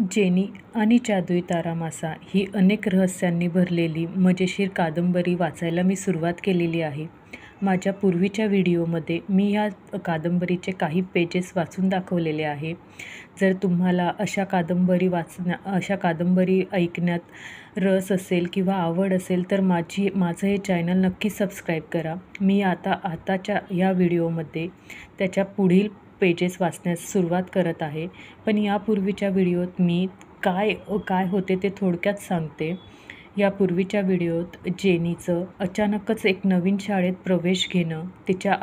Jenny आणि जादुई तारामासा ही अनेक रहस्यांनी भरलेली मजेशीर कादंबरी वाचायला मी सुरुवात केलेली आहे. माझ्या पूर्वीच्या व्हिडिओमध्ये मी ह्या कादंबरीचे काही पेजेस वाचून दाखवलेले आहे. जर तुम्हाला अशा कादंबरी ऐकण्यात रस असेल किंवा आवड असेल तर माझं हे चॅनल नक्की सबस्क्राईब करा. मी आताच्या ह्या व्हिडिओमध्ये त्याच्या पुढील पेजेस वाचण्यास सुरुवात करत आहे. पण यापूर्वीच्या व्हिडिओत मी काय होते ते थोडक्यात सांगते. यापूर्वीच्या व्हिडिओत जेनीचं अचानकच एक नवीन शाळेत प्रवेश घेणं, तिच्या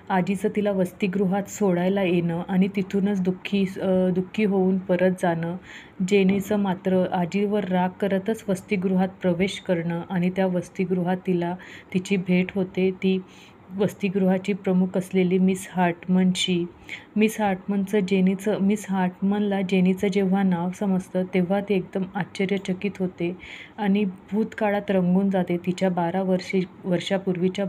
आजीचं तिला वसतिगृहात सोडायला येणं आणि तिथूनच दुःखी होऊन परत जाणं, जेनीचं मात्र आजीवर राग करतच वसतिगृहात प्रवेश करणं आणि त्या वसतिगृहात तिची भेट होते ती वसतिगृहाची प्रमुख असलेली मिस हार्टमनशी. मिस हार्टमनला जेनीचं जेव्हा नाव समजतं तेव्हा ती एकदम आश्चर्यचकित होते आणि भूतकाळात रंगून जाते. तिच्या 12 वर्षापूर्वीच्या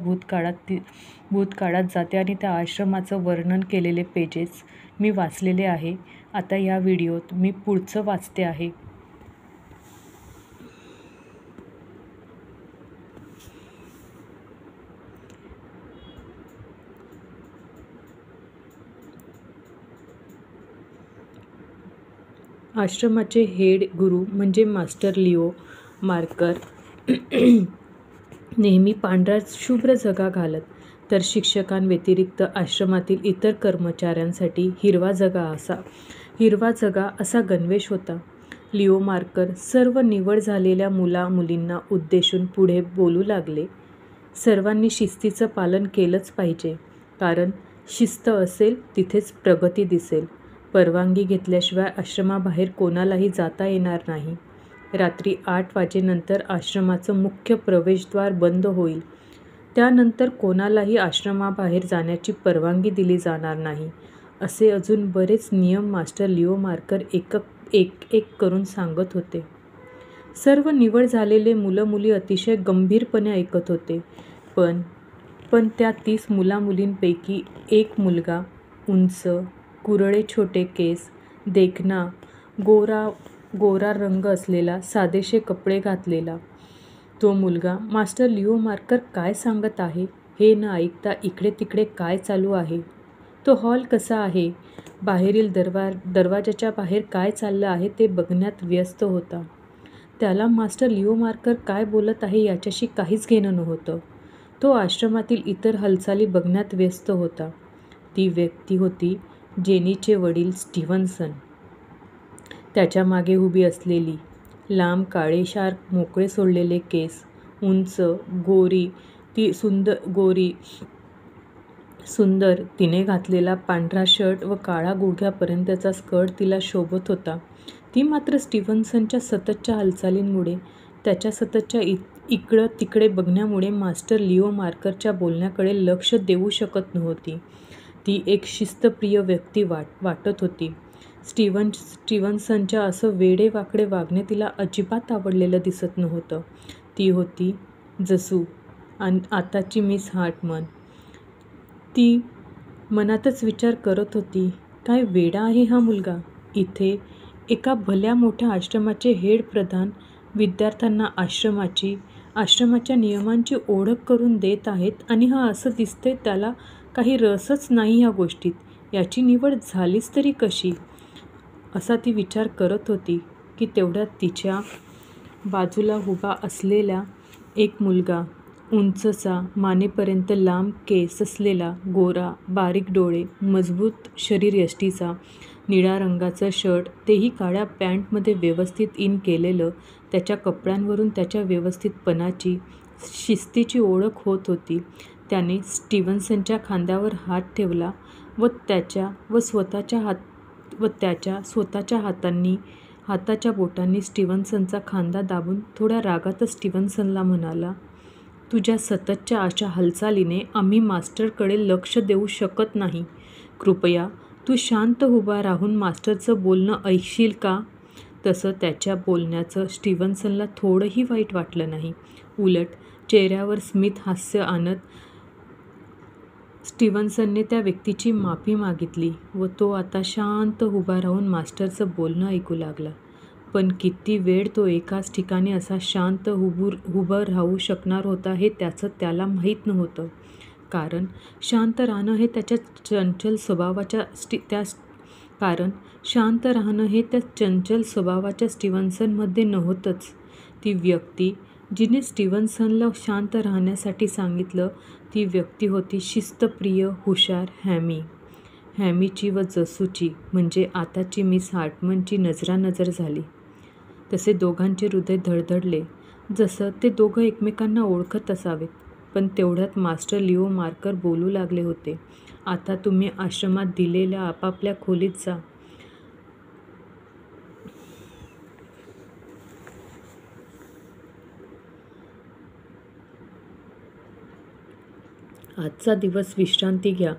भूतकाळात जाते आणि त्या आश्रमाचं वर्णन केलेले पेजेस मी वाचलेले आहे. आता या व्हिडिओत मी पुढचं वाचते आहे. आश्रमाचे हेड गुरु म्हणजे मास्टर लिओ मार्कर नेहमी पांढरा शुभ्र जगा घालत, तर शिक्षकांव्यतिरिक्त आश्रमातील इतर कर्मचाऱ्यांसाठी हिरवा जगा असा गणवेश होता. लिओ मार्कर सर्व निवड झालेल्या मुलींना उद्देशून पुढे बोलू लागले. सर्वांनी शिस्तीचं पालन केलंच पाहिजे, कारण शिस्त असेल तिथेच प्रगती दिसेल. परवानगी घेतल्याशिवाय आश्रमाबाहेर कोणालाही जाता येणार नाही. रात्री 8 वाजेनंतर आश्रमाचं मुख्य प्रवेशद्वार बंद होईल. त्यानंतर कोणालाही आश्रमाबाहेर जाण्याची परवानगी दिली जाणार नाही. असे अजून बरेच नियम मास्टर लिओ मार्कर एक करून सांगत होते. सर्व निवड झालेले मुलं-मुली अतिशय गंभीरपणे ऐकत होते. पण त्या 30 मुलांपैकी एक मुलगा, उंच, कुरळे छोटे केस, देखणा, गोरा रंग असलेला, साधेसे कपडे घातलेला, तो मुलगा मास्टर लिओ मार्कर काय सांगत आहे हे न ऐकता इकडे तिकडे काय चालू आहे, तो हॉल कसा आहे, बाहेरील दरवाजाच्या बाहेर काय चाललं आहे ते बघण्यात व्यस्त होता. त्याला मास्टर लिओ मार्कर काय बोलत आहे याच्याशी काहीच घेणं नव्हतं. तो आश्रमातील इतर हालचाली बघण्यात व्यस्त होता. ती व्यक्ती होती जेनीचे वडील स्टीव्हन्सन. त्याच्या मागे उभी असलेली, लांब काळेशार मोकळे सोडलेले केस, उंच, सुंदर, तिने घातलेला पांढरा शर्ट व काळा गुडघ्यापर्यंतचा स्कर्ट तिला शोभत होता. ती मात्र स्टीव्हन्सनच्या सततच्या हालचालींमुळे, त्याच्या सततच्या इकडं तिकडे बघण्यामुळे मास्टर लिओ मार्करच्या बोलण्याकडे लक्ष देऊ शकत नव्हती. ती एक शिस्तप्रिय व्यक्ती वाटत होती. स्टीव्हन्सनच्या असं वेडेवाकडे वागणे तिला अजिबात आवडलेलं दिसत नव्हतं. ती होती जसू आताची मिस हार्टमन. ती मनातच विचार करत होती, काय वेडा आहे हा मुलगा. इथे एका भल्या मोठ्या आश्रमाचे हेड प्रधान विद्यार्थ्यांना आश्रमाच्या नियमांची ओळख करून देत आहेत आणि हा असं दिसतंय त्याला काही रसच नाही ह्या गोष्टीत. याची निवड झालीच तरी कशी, असा ती विचार करत होती की तेवढ्यात तिच्या बाजूला उभा असलेला एक मुलगा, उंचसा, मानेपर्यंत लांब केस असलेला, गोरा, बारीक डोळे, मजबूत शरीरयष्टीचा, निळ्या रंगाचं शर्ट, तेही काळ्या पॅन्टमध्ये व्यवस्थित इन केलेलं, त्याच्या कपड्यांवरून त्याच्या व्यवस्थितपणाची, शिस्तीची ओळख होत होती. त्याने स्टीव्हन्सनच्या खांद्यावर हात ठेवला व त्याच्या स्वतःच्या हाताच्या बोटांनी स्टीव्हन्सनचा खांदा दाबून थोड्या रागातच स्टीव्हन्सनला म्हणाला, तुझ्या सततच्या अशा हालचालीने आम्ही मास्टरकडे लक्ष देऊ शकत नाही. कृपया तू शांत उभा राहून मास्टरचं बोलणं ऐकशील का. तसं त्याच्या बोलण्याचं स्टीव्हन्सनला थोडंही वाईट वाटलं नाही. उलट चेहऱ्यावर स्मित हास्य आणत स्टीव्हन्सनने त्या व्यक्तीची माफी मागितली व तो आता शांत उभा राहून मास्टरचं बोलणं ऐकू लागला. पण किती वेळ तो एकाच ठिकाणी असा शांत उभं राहू शकणार होता हे त्याला माहीत नव्हतं. कारण शांत राहणं हे त्याच्या चंचल स्वभावाच्या स्टीव्हन्सनमध्ये नव्हतंच. ती व्यक्ती जिने स्टीव्हन्सनला शांत राहण्यासाठी सांगितलं ती व्यक्ती होती शिस्तप्रिय, हुशार हॅमी. हॅमीची व जसूची म्हणजे आताची मिस हार्टमनची नजरानजर झाली. तसे दोघांचे हृदय धडधडले, जसं ते दोघं एकमेकांना ओळखत असावेत. पण तेवढ्यात मास्टर लिओ मार्कर बोलू लागले होते. आता तुम्ही आश्रमात दिलेल्या आपापल्या खोलीत जा. आजचा दिवस विश्रांती घ्या.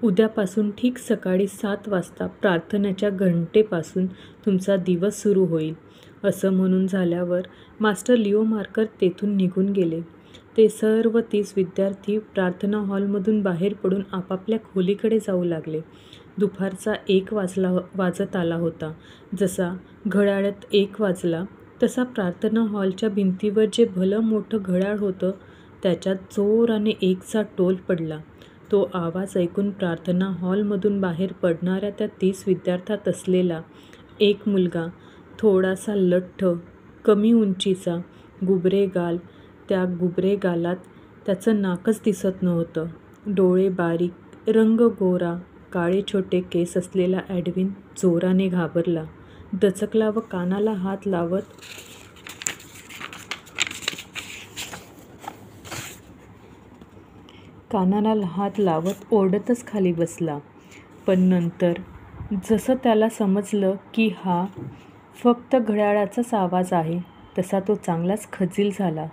उद्यापासून ठीक सकाळी 7 वाजता प्रार्थनेच्या घंटेपासून तुमचा दिवस सुरू होईल. असं म्हणून झाल्यावर मास्टर लिओ मार्कर तेथून निघून गेले. ते सर्व 30 विद्यार्थी प्रार्थना हॉलमधून बाहेर पडून आपापल्या खोलीकडे जाऊ लागले. दुपारचा 1 वाजत आला होता. जसा घड्याळात 1 वाजला तसा प्रार्थना हॉलच्या भिंतीवर जे भलं मोठं घड्याळ होतं त्याच्यात जोराने 1चा टोल पडला. तो आवाज ऐकून प्रार्थना हॉलमधून बाहेर पडणाऱ्या त्या 30 विद्यार्थ्यात असलेला एक मुलगा, थोडासा लठ्ठ, कमी उंचीचा, गुबरे गाल, त्या गुबरे गालात त्याचं नाकच दिसत नव्हतं, डोळे बारीक, रंग गोरा, काळे छोटे केस असलेला एडविन जोराने घाबरला, दचकला व कानाला हात लावत ओरडतच खाली बसला. पण नंतर जसं त्याला समजलं की हा फक्त घड्याळाचाच आवाज आहे तसा तो चांगलाच खजील झाला.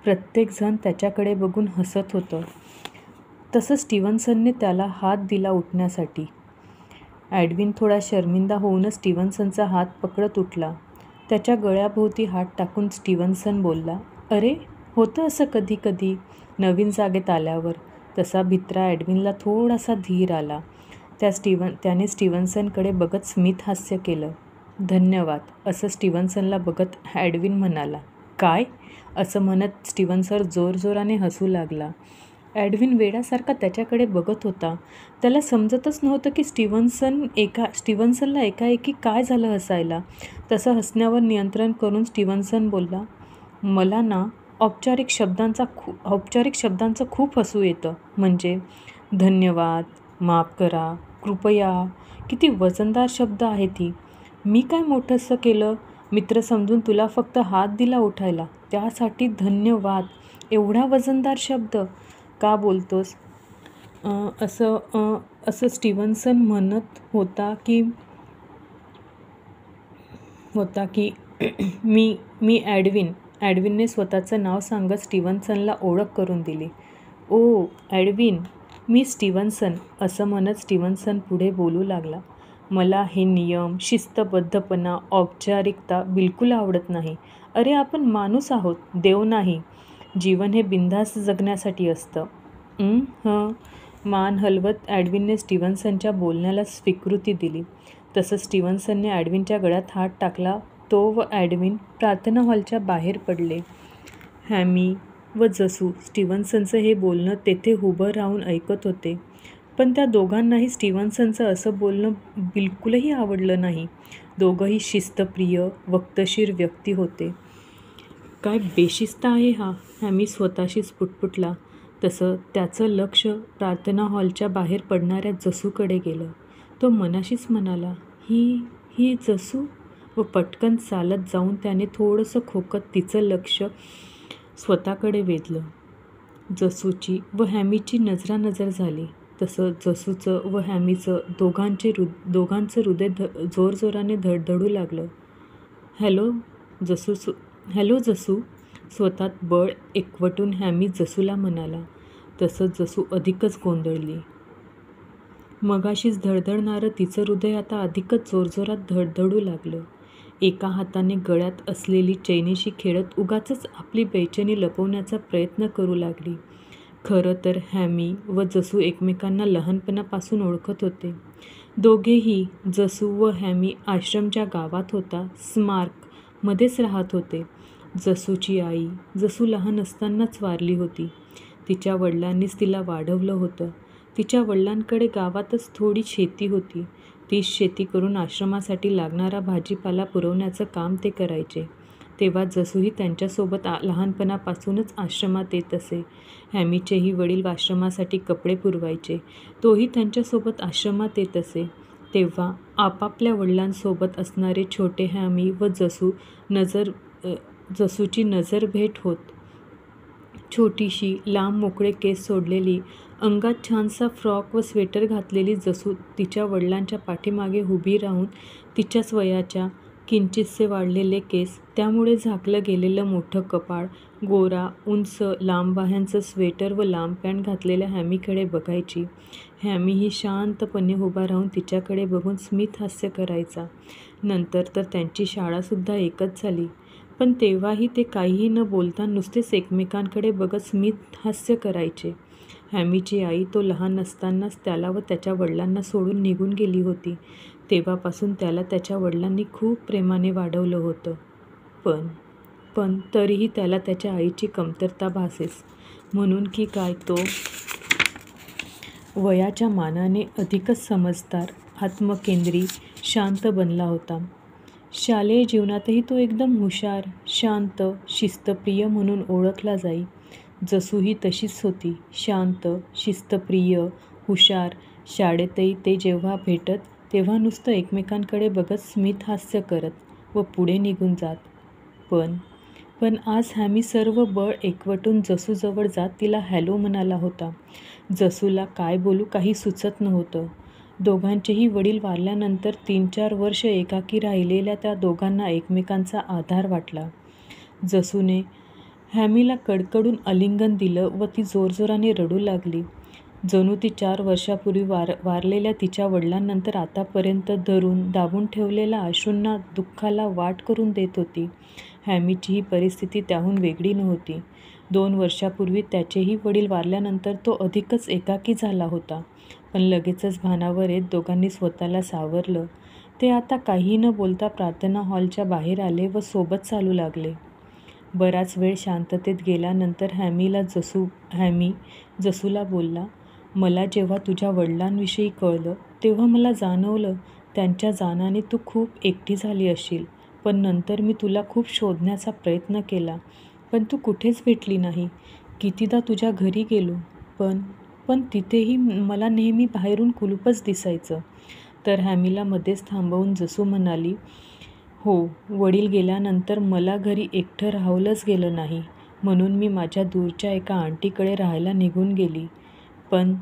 प्रत्येकजण त्याच्याकडे बघून हसत होतं. तसं स्टीव्हन्सनने त्याला हात दिला उठण्यासाठी. एडविन थोडा शर्मिंदा होऊनच स्टीव्हन्सनचा हात पकडत उठला. त्याच्या गळ्याभोवती हात टाकून स्टीव्हन्सन बोलला, अरे, होतं असं कधी कधी नवीन जागेत आल्यावर. तसा भित्रा एडविनला थोडासा धीर आला. त्याने स्टीव्हन्सनकडे बघत स्मित हास्य केलं. धन्यवाद, असं स्टीव्हन्सनला बघत एडविन म्हणाला. काय? असं म्हणत स्टीव्हन्सन जोरजोराने हसू लागला. एडविन वेड्यासारखा त्याच्याकडे बघत होता. त्याला समजतच नव्हतं की स्टीव्हन्सनला एकाएकी काय झालं हसायला. तसं हसण्यावर नियंत्रण करून स्टीव्हन्सन बोलला, मला ना औपचारिक शब्दांचं खूप हसू येतं. म्हणजे धन्यवाद, माफ करा, कृपया, किती वजनदार शब्द आहे ती. मी काय मोठंसं केलं मित्र समजून तुला फक्त हात दिला उठायला, त्यासाठी धन्यवाद. एवढा वजनदार शब्द का बोलतोस? असं स्टीव्हन्सन म्हणत होता की मी एडविन. एडविनने स्वतःचं नाव सांगत स्टीव्हन्सनला ओळख करून दिली. ओ एडविन, मी स्टीव्हन्सन, असं म्हणत स्टीव्हन्सन पुढे बोलू लागला. मला हे नियम, शिस्तबद्धपणा, औपचारिकता बिलकुल आवडत नाही. अरे, आपण माणूस आहोत, देव नाही. जीवन हे बिनधास्त जगण्यासाठी असतं. मान हलवत एडविनने स्टीव्हन्सनच्या बोलण्याला स्वीकृती दिली. तसं स्टीव्हन्सनने एडविनच्या गळ्यात हात टाकला. तो व एडविन प्रार्थना हॉलच्या बाहेर पडले. हॅमी व जसू स्टीव्हन्सनचं हे बोलणं तेथे उभं राहून ऐकत होते. पण त्या दोघांनाही स्टीव्हन्सनचं असं बोलणं बिलकुलही आवडलं नाही. दोघंही शिस्तप्रिय, वक्तशीर व्यक्ती होते. काय बेशिस्त आहे हा, हॅमी स्वतःशीच पुटपुटला. तसं त्याचं लक्ष प्रार्थना हॉलच्या बाहेर पडणाऱ्या जसूकडे गेलं. तो मनाशीच म्हणाला, ही जसू? व पटकन चालत जाऊन त्याने थोडंसं खोकत तिचं लक्ष स्वतःकडे वेधलं. जसूची व हॅमीची नजरानजर झाली. तसं जसूचं व हॅमीचं दोघांचं हृदय जोरजोराने धडधडू लागलं. हॅलो जसू, स्वतःत बळ एकवटून हॅमी जसूला म्हणाला. तसं जसू अधिकच गोंधळली. मगाशीच धडधडणारं तिचं हृदय आता अधिकच जोरजोरात धडधडू लागलं. एका हाताने गळ्यात असलेली चैनीशी खेळत उगाचच आपली बेचैनी लपवण्याचा प्रयत्न करू लागली. खरं तर हॅमी व जसू एकमेकांना लहानपणापासून ओळखत होते. दोघेही, जसू व हॅमी, आश्रम ज्या गावात होता स्मार्क मध्येच राहत होते. जसूची आई जसू लहान असतानाच वारली होती. तिच्या वडिलांनीच तिला वाढवलं होतं. तिच्या वडिलांकडे गावातच थोडी शेती होती. तीच शेती करून आश्रमासाठी लागणारा भाजीपाला पुरवण्याचं काम ते करायचे. तेव्हा जसूही त्यांच्यासोबत लहानपणापासूनच आश्रमात येत असे. हॅमीचेही वडील आश्रमासाठी कपडे पुरवायचे. तोही त्यांच्यासोबत आश्रमात येत असे. तेव्हा आपापल्या वडिलांसोबत असणारे छोटे हॅमी व जसूची नजरभेट होत. छोटीशी, लांब मोकळे केस सोडलेली, अंगात छानसा फ्रॉक व स्वेटर घातलेली जसू तिच्या वडिलांच्या पाठीमागे उभी राहून तिच्याच वयाच्या, किंचितसे वाढलेले केस, त्यामुळे झाकलं गेलेलं मोठं कपाळ, गोरा, उंच, लांब बाह्यांचं स्वेटर व लांब पॅन्ट घातलेल्या हॅमीकडे बघायची. हॅमीही शांतपणे उभा राहून तिच्याकडे बघून स्मित हास्य करायचा. नंतर तर त्यांची शाळासुद्धा एकच झाली. पण तेव्हाही ते काहीही न बोलता नुसतेच एकमेकांकडे बघत स्मित हास्य करायचे. हॅमीची आई तो लहान असतानाच त्याला व त्याच्या वडिलांना सोडून निघून गेली होती. तेव्हापासून त्याला त्याच्या वडिलांनी खूप प्रेमाने वाढवलं होतं. पण तरीही त्याला त्याच्या आईची कमतरता भासेस. म्हणून की काय, तो वयाच्या मानाने अधिकच समजदार, आत्मकेंद्री, शांत बनला होता. शालेय जीवनातही तो एकदम हुशार, शांत, शिस्तप्रिय म्हणून ओळखला जाई. जसूही तशीच होती, शांत, शिस्तप्रिय, हुशार. शाळेतही ते जेव्हा भेटत तेव्हा नुसतं एकमेकांकडे बघत स्मित हास्य करत व पुढे निघून जात. पण आज हॅमी सर्व बळ एकवटून जसूजवळ जात तिला हॅलो म्हणाला होता. जसूला काय बोलू काही सुचत नव्हतं. दोघांचेही वडील वारल्यानंतर 3-4 वर्ष एकाकी राहिलेल्या त्या दोघांना एकमेकांचा आधार वाटला. जसूने हॅमीला कडकडून आलिंगन दिलं व ती जोरजोराने रडू लागली. जणू ती 4 वर्षापूर्वी वारलेल्या तिच्या वडिलांनंतर आतापर्यंत धरून दाबून ठेवलेल्या अश्रूंना, दुःखाला वाट करून देत होती. हॅमीची ही परिस्थिती त्याहून वेगळी नव्हती. 2 वर्षापूर्वी त्याचेही वडील वारल्यानंतर तो अधिकच एकाकी झाला होता. पण लगेचच भानावर येत दोघांनी स्वतःला सावरलं. ते आता काही न बोलता प्रार्थना हॉलच्या बाहेर आले व सोबत चालू लागले. बराच वेळ शांततेत गेल्यानंतर हॅमी जसूला बोलला, मला जेव्हा तुझ्या वडिलांविषयी कळलं तेव्हा मला जाणवलं त्यांच्या जाण्याने तू खूप एकटी झाली असशील. पण नंतर मी तुला खूप शोधण्याचा प्रयत्न केला, पण तू कुठेच भेटली नाही. कितीदा तुझ्या घरी गेलो, पण तिथेही मला नेहमी बाहेरून कुलूपच दिसायचं. तर हॅमीला मध्येच थांबवून जसू म्हणाली, हो, वडील गेल्यानंतर मला घरी एकटं राहवलंच गेलं नाही, म्हणून मी माझ्या दूरच्या एका आंटीकडे राहायला निघून गेली. पण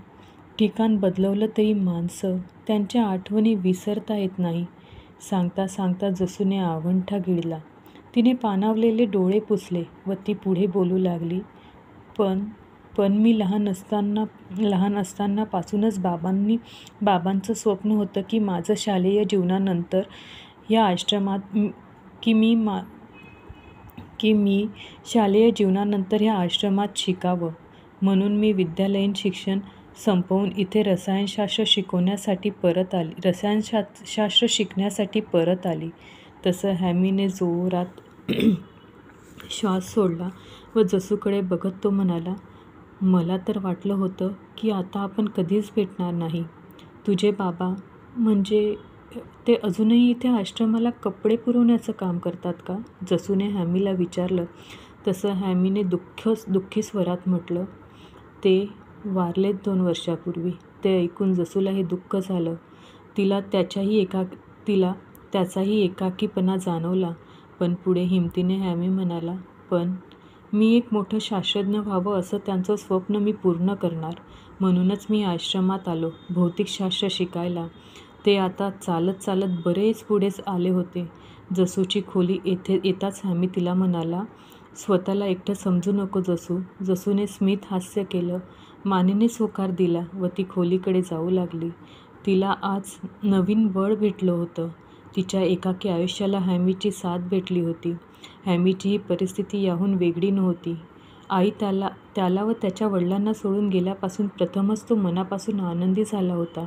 ठिकाण बदलवलं तरी माणसं, त्यांच्या आठवणी विसरता येत नाही. सांगता सांगता जसूने आवंढा गिळला. तिने पाणावलेले डोळे पुसले व ती पुढे बोलू लागली, पण मी लहान असतानापासूनच बाबांचं स्वप्न होतं की माझं शालेय जीवनानंतर ह्या आश्रमात शिकावं. म्हणून मी विद्यालयीन शिक्षण संपवून इथे रसायनशास्त्र शिकण्यासाठी परत आली. तसं हॅमीने जोरात श्वास सोडला व जसूकडे बघत तो म्हणाला, मला तर वाटलं होतं की आता आपण कधीच भेटणार नाही. तुझे बाबा म्हणजे ते अजूनही इथे आश्रमाला कपडे पुरवण्याचं काम करतात का? जसूने हॅमीला विचारलं. तसं हॅमीने दुःखी स्वरात म्हटलं, ते वारलेत 2 वर्षापूर्वी. ते ऐकून जसूलाही दुःख झालं. तिला त्याचाही एकाकीपणा जाणवला. पण पुढे हिमतीने हॅमी म्हणाला, पण मी एक मोठं शास्त्रज्ञ व्हावं असं त्यांचं स्वप्न मी पूर्ण करणार. म्हणूनच मी आश्रमात आलो भौतिकशास्त्र शिकायला. ते आता चालत चालत बरेच पुढेच आले होते. जसूची खोली येताच हॅमी तिला म्हणाला, स्वतःला एकटं समजू नको जसू. जसूने स्मित हास्य केलं, मानेनेच होकार दिला व ती खोलीकडे जाऊ लागली. तिला आज नवीन बळ भेटलं होतं. तिच्या एकाकी आयुष्याला हॅमीची साथ भेटली होती. हॅमीची ही परिस्थिती याहून वेगळी नव्हती. आई त्याला व त्याच्या वडिलांना सोडून गेल्यापासून प्रथमच तो मनापासून आनंदी झाला होता.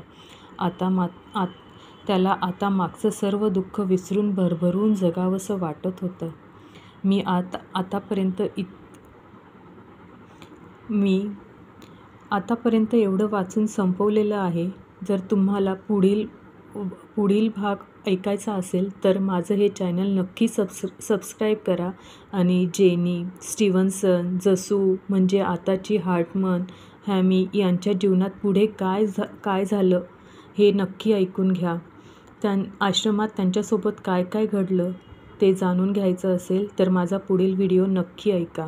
त्याला आता मागचं सर्व दुःख विसरून भरभरून जगावंसं वाटत होतं. मी आतापर्यंत एवढं वाचून संपवलेलं आहे. जर तुम्हाला पुढील भाग ऐकायचा असेल तर माझं हे चॅनल नक्की सबस्क्राईब करा आणि जेनी, स्टीव्हन्सन, जसू म्हणजे आताची हार्टमन, हॅमी यांच्या जीवनात पुढे काय झालं हे नक्की ऐकून घ्या. आश्रमात त्यांच्यासोबत काय काय घडलं ते जाणून घ्यायचं असेल तर माझा पुढील व्हिडिओ नक्की ऐका.